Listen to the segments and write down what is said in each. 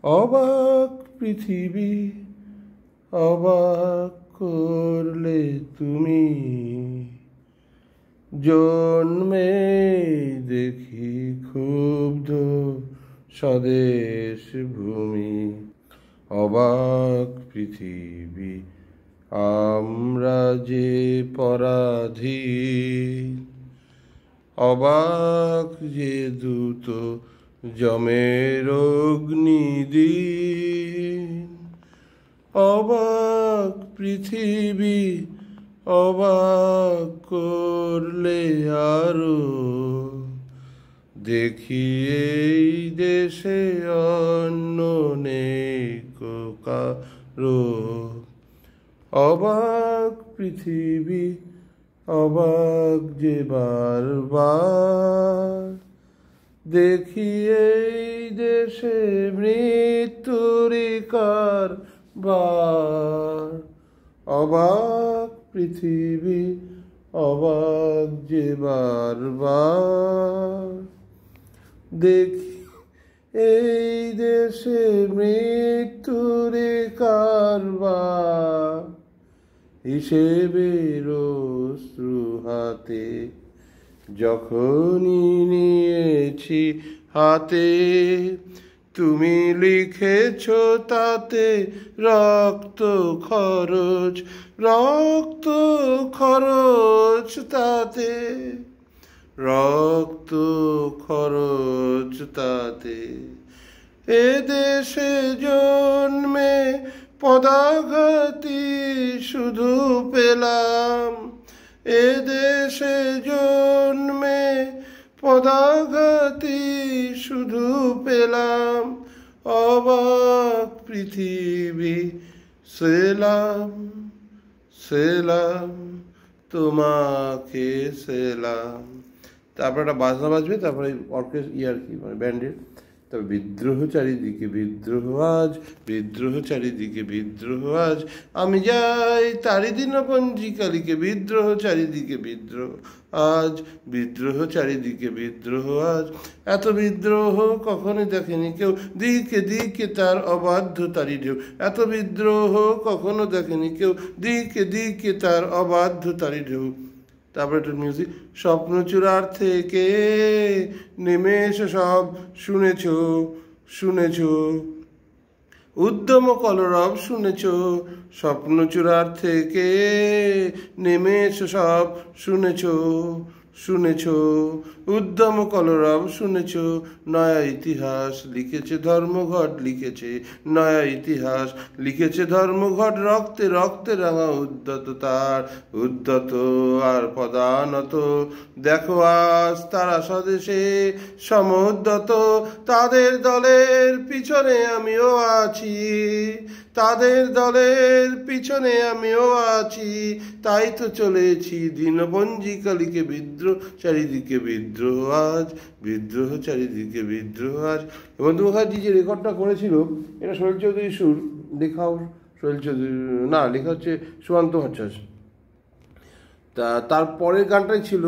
অবাক পৃথিবী অবাক করলে তুমি, জন্মে দেখি ক্ষুব্ধ স্বদেশ ভূমি। অবাক পৃথিবী আমরা যে পরাধীন, অবাক যে দূত যমের অগ্নিদিন। অবাক পৃথিবী অবাক করলে আরো, দেখি এই দেশে অন্য নেই কারো। অবাক পৃথিবী অবাক যে বারবার, দেখি এই দেশে মৃত্যুরই কারবার। অবাক পৃথিবী অবাক যে বারবার, দেখি এই দেশে মৃত্যুরই কারবার। হিসেবের অশ্রু হাতে যখনই নিয়েছি হাতে, তুমি লিখেছ তাতে রক্ত খরচ, রক্ত খরচ তাতে, রক্ত খরচ তাতে। এ দেশে জন্মে পদাঘাতী শুধু পেলাম, এ দেশে জন্মে পদাঘাতী শুধু পেলাম। অবাক পৃথিবী সেলাম, সেলাম তোমাকে সেলাম। তারপর একটা বাজনা বাজবে, তারপরে অর্কেস্ট্রা আর কি মানে ব্যান্ডের। তবে বিদ্রোহ চারিদিকে বিদ্রোহ আজ, বিদ্রোহ চারিদিকে বিদ্রোহ আজ। আমি যাই তারি দিনপঞ্জিকালিকে, বিদ্রোহ চারিদিকে বিদ্রোহ আজ, বিদ্রোহ চারিদিকে বিদ্রোহ আজ। এত বিদ্রোহ কখনো দেখেনি কেউ, দিকে দিকে তার অবাধ্যতারই ঢেউ। এত বিদ্রোহ কখনো দেখেনি কেউ, দিকে দিকে তার অবাধ্যতারই ঢেউ। তারপরে একটু মিউজিক। স্বপ্নচূড়ার থেকে নেমে এসে সব শুনেছ, শুনেছ উদ্যম কলরব শুনেছ। স্বপ্নচূড়ার থেকে নেমে এসে সব শুনেছ, শুনেছ উদ্যম কলরব শুনেছ। নয়া ইতিহাস লিখেছে ধর্মঘট, লিখেছে নয়া ইতিহাস লিখেছে ধর্মঘট। রক্তে রক্তে রাঙা উদ্যত তার, উদ্যত আর পদানত। দেখো আজ তারা স্বদেশে সমুদ্যত, তাদের দলের পিছনে আমিও আছি, তাদের দলের পিছনে আমিও আছি। তাই তো চলেছি দিনপঞ্জিকালিকে, বিদ্রোহ চারিদিকে বিদ্রোহ আজ, বিদ্রোহ চারিদিকে বিদ্রোহ আজ। বন্ধু মুখার্জি যে রেকর্ডটা করেছিল, এটা শৈল চৌধুরীর সুর, লেখাও শৈল চৌধুরী, না লেখা হচ্ছে সুকান্ত ভট্টাচার্য। তারপরের গানটাই ছিল,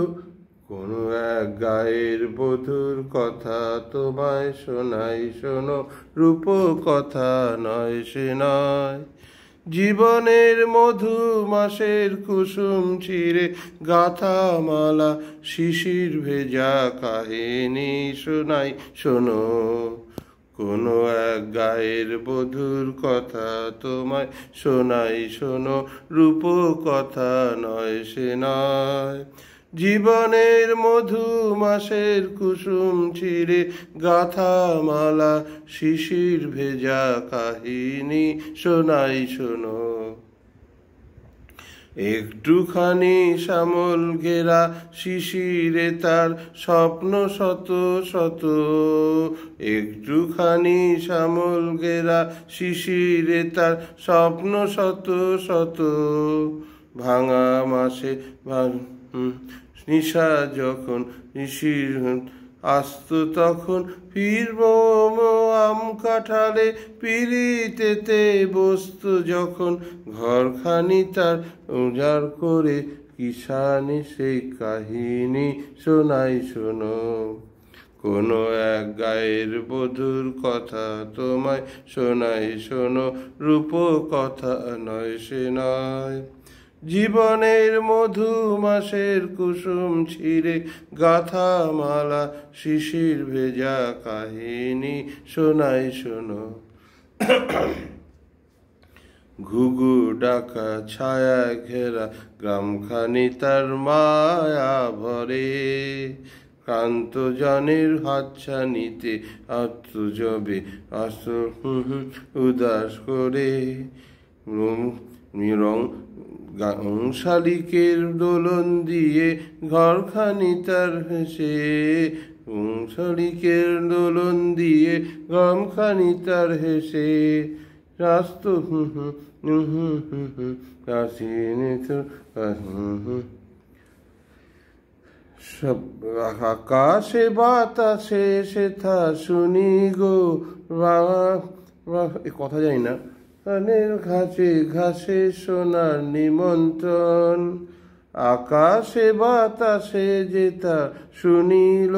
কোনো এক গায়ের বধূর কথা তোমায় শোনাই শোনো, রূপ কথা নয় সে নয়। জীবনের মধু মাসের কুসুম চিরে গাথা মালা, শিশির ভেজা কাহিনী শোনাই শোনো। কোনো এক গায়ের বধূর কথা তোমায় শোনাই শোনো, রূপ কথা নয় সে নয়। জীবনের মধু মাসের কুসুম চিরে গাথা মালা, শিশির ভেজা কাহিনী শোনাই শোনো। একটুখানি শ্যামল ঘেরা শিশিরে তার স্বপ্ন শত শত, একটুখানি শ্যামল ঘেরা শিশিরে তার স্বপ্ন শত শত। ভাঙা মাসে নিশা যখন নিশির আস্ত তখন, ফিরব আম কাঠালে পিড়িতেতে বসত যখন। ঘরখানি তার উজাড় করে কিষানি সেই কাহিনী শোনাই শোনো। কোনো এক গায়ের বধূর কথা তোমায় শোনাই শোনো, রূপ কথা নয় সে নয়। জীবনের মধু মাসের কুসুম ছিঁড়ে গাথা মালা, শিশির ভেজা কাহিনী শোনাই শোনো। ঘুঘু ডাকা ছায়া ঘেরা গ্রামখানি তার মায়া ভরে, ক্রান্ত জনের হাতছানিতে আত্মজবে আস উদাস করে। শালিকের দোলন দিয়ে ঘরখানি তার হেসে, শালিকের দোলন দিয়ে ঘরখানি তার হেসে। রাস্ত আকাশে বাতাসে সেথা শুনি গো, কথা যাই না। কানের ঘাসে ঘাসে সোনার নিমন্ত্রণ, আকাশে বাতাসে যেতা শুনিল,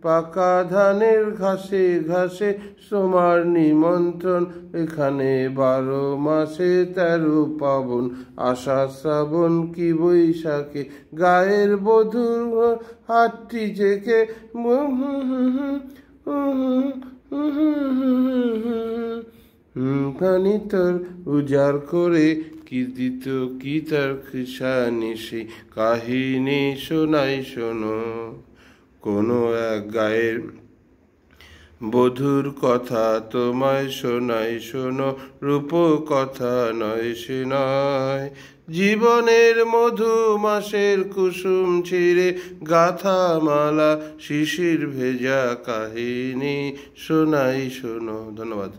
পাকা ধানের ঘাসে ঘাসে তোমার নিমন্ত্রণ। এখানে 12 মাসে 13 পাবন, আষাঢ় শ্রাবণ কি বৈশাখে, গায়ের বধূর হাতটি জেকে পানি তার উজাড় করে কি দিত কি তার খিসানিসি, কাহিনী শোনাই শোনো। কোনো এক গায়ের বধূর কথা তোমায় শোনাই শোনো, রূপ কথা নয় সে নয়। জীবনের মধু মাসের কুসুম ছিঁড়ে গাথা মালা, শিশির ভেজা কাহিনী শোনাই শোনো। ধন্যবাদ।